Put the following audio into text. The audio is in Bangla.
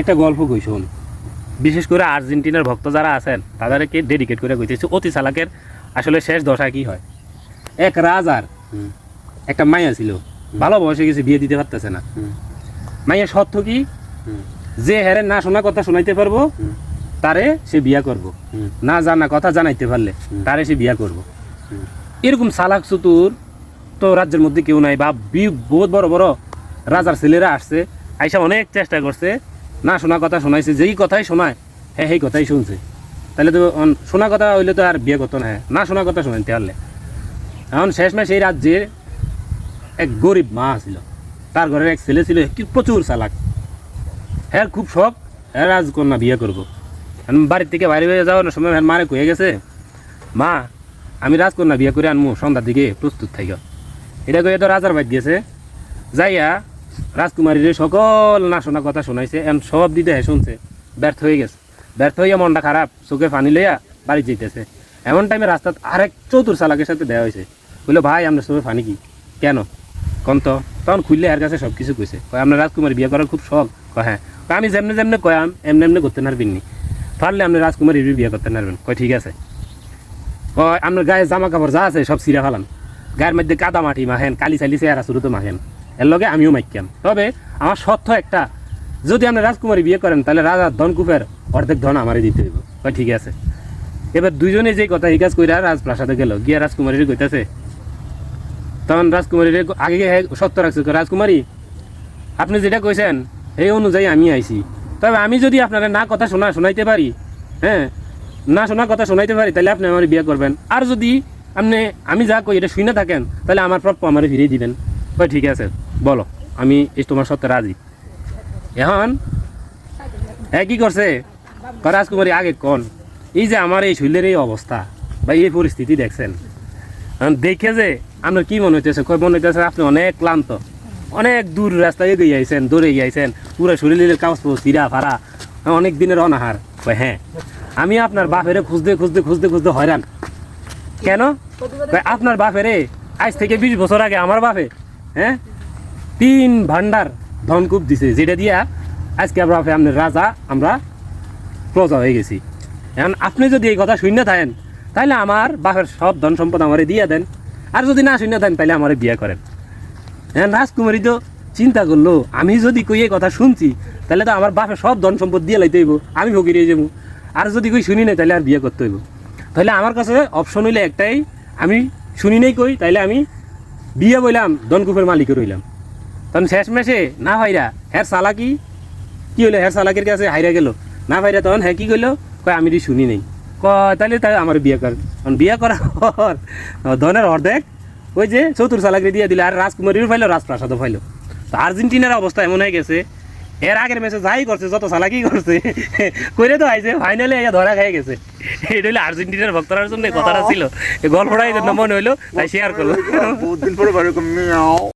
একটা গল্প কই শোন, বিশেষ করে আর্জেন্টিনার ভক্ত যারা আছেন তাদেরকে ডেডিকেট করে কইতেছি অতি চালাকের আসলে শেষ দশা কি হয়। এক রাজার একটা মাইয়া ছিল, ভালো বয়সে গেছে, বিয়ে দিতে পারতেছে না। মাইয়া সত্য কি, যে হেরে না শোনা কথা শোনাইতে পারবো তারে সে বিয়া করব, না জানা কথা জানাইতে পারলে তারে সে বিয়া করব। এরকম চালাক চতুর তো রাজ্যের মধ্যে কেউ নাই। বা বহুত বড় বড় রাজার ছেলেরা আসছে, আইসা অনেক চেষ্টা করছে, না শোনা কথা শোনাইছে, যেই কথাই শোনায় হ্যাঁ সেই কথাই শুনছে। তাহলে তো শোনা কথা হইলে তো আর বিয়ে করতো না, না শোনা কথা শোনাইতে পারলে। এখন শেষমেশ এই রাজ্যের এক গরিব মা ছিল, তার ঘরের এক ছেলে ছিল কি প্রচুর চালাক। হ্যাঁ খুব শখ হ্যাঁ রাজকন্যা বিয়ে করবো। বাড়ির থেকে বাইরে হয়ে যাওয়ার সময় হ্যাঁ মারে কয়ে গেছে, মা আমি রাজকন্যা বিয়ে করে আনবো, সন্ধ্যার দিকে প্রস্তুত থাকি। এটা কয়ে তো রাজার বাড়ি গেছে, যাইয়া রাজকুমারীর সকল না শোনা কথা শোনাইছে, এমন সব দিতে হ্যাঁ শুনছে, ব্যর্থ হয়ে গেছে। ব্যর্থ হইয়া মনটা খারাপ, চোখে পানি লইয়া বাড়ি যেতেছে। এমন টাইমে রাস্তাত আরেক চতুর চালাকের সাথে দেওয়া হয়েছে। বললো ভাই আপনার চোখে পানি কি কেন কন্ত? তখন খুললে এর কাছে সব কিছু কইছে। কয় আপনার রাজকুমারী বিয়ে করার খুব শখ। কয় হ্যাঁ। আমি যেমনি যেমনি কয়াম এমনি এমনি করতে পারবেননি, পারলে আপনি রাজকুমারীর বিয়ে করতে পারবেন। কয় ঠিক আছে। কয় আপনার গায়ে জামা কাপড় যা আছে সব ছিঁড়া ফেলান, গায়ের মধ্যে কাদা মাটি মাখেন, কালি চালি চেহারা শুরু তো মাখেন, এর লগে আমিও মাইকাম। তবে আমার শর্ত একটা, যদি আপনি রাজকুমারী বিয়ে করেন তাহলে রাজার ধনকূপের অর্ধেক ধন আমারই দিতে হইব। কয় ঠিক আছে। এবার দুইজনে যে কথা এই কাজ কইরা রাজপ্রাসাদে গেল, গিয়া রাজকুমারীর কইতাছে, তখন রাজকুমারীর আগে সত্য রাখছে, রাজকুমারী আপনি যেটা কইছেন এই অনুযায়ী আমি আইছি, তবে আমি যদি আপনারা না কথা শোনাইতে পারি, হ্যাঁ না শোনা কথা শোনাইতে পারি, তাহলে আপনি আমার বিয়ে করবেন। আর যদি আপনি আমি যা কই এটা শুনে থাকেন তাহলে আমার প্রাপ্য আমার ফিরিয়ে দিবেন। কই ঠিক আছে বলো, আমি তোমার সত্য রাজি। এখন হ্যাঁ কী করছে, রাজকুমারী আগে কোন এই যে আমার এই শরীরের এই অবস্থা বা এই পরিস্থিতি দেখছেন, দেখে যে আপনার কি মনে হইতেছে? কই মনে হইতেছে আপনি অনেক ক্লান্ত, অনেক দূর রাস্তায় এগিয়ে আইছেন, দৌড়ে গিয়েছেন, পুরো শরীরের কাগজ চিরা ফাড়া, অনেক দিনের অনাহার। কই হ্যাঁ আমি আপনার বাপেরে খুঁজতে খুঁজতে খুঁজতে খুঁজতে হয়রান। কেন? আপনার বাপেরে আজ থেকে 20 বছর আগে আমার বাপে হ্যাঁ 3 ভান্ডার ধনকূপ দিছে, যেটা দিয়া আজকে বাপে আপনার রাজা, আমরা প্রজা হয়ে গেছি। এখন আপনি যদি এই কথা শুনে থাকেন তাহলে আমার বাপের সব ধন সম্পদ আমারে দিয়ে দেন, আর যদি না শুনে থাকেন তাহলে আমারে বিয়ে করেন। এখন রাজকুমারী তো চিন্তা করলো, আমি যদি কই এই কথা শুনছি তাহলে তো আমার বাপের সব ধন সম্পদ দিয়ে লাইতে হইব, আমি ফকির হয়ে যাবো। আর যদি কই শুনি নাই তাহলে আর বিয়ে করতে হইব। তাহলে আমার কাছে অপশন হইলে একটাই, আমি শুনি নাই কই তাইলে আমি বিয়ে বললাম, ধনকূপের মালিকের রইলাম। তখন শেষমেশে না ভাইরা হ্যার চালাকি কি হইলো, হ্যার চালাকের কাছে হাইরা গেল না ভাইরা। তখন হ্যাঁ কি করলো, কয় আমি শুনি নেই। কয় তাহলে তাই আমার বিয়ে কর। তখন বিয়ে করার পর ধনের অর্ধেক ওই যে চতুর চালাকি দিয়ে দিলে, আর রাজকুমারীও ফাইলো, রাজপ্রাসাদও ফাইলো। তো আর্জেন্টিনার অবস্থা এমন হয়ে গেছে, এর আগের ম্যাচে যাই করছে, যত চালাকি করছে করে তো আইছে, ফাইনালে ধরা খেয়ে গেছে। এটা হইলে আর্জেন্টিনার ভক্তরার জন্য কথাটা ছিল, এই গল্পটাই মনে হইলো তাই শেয়ার করলো।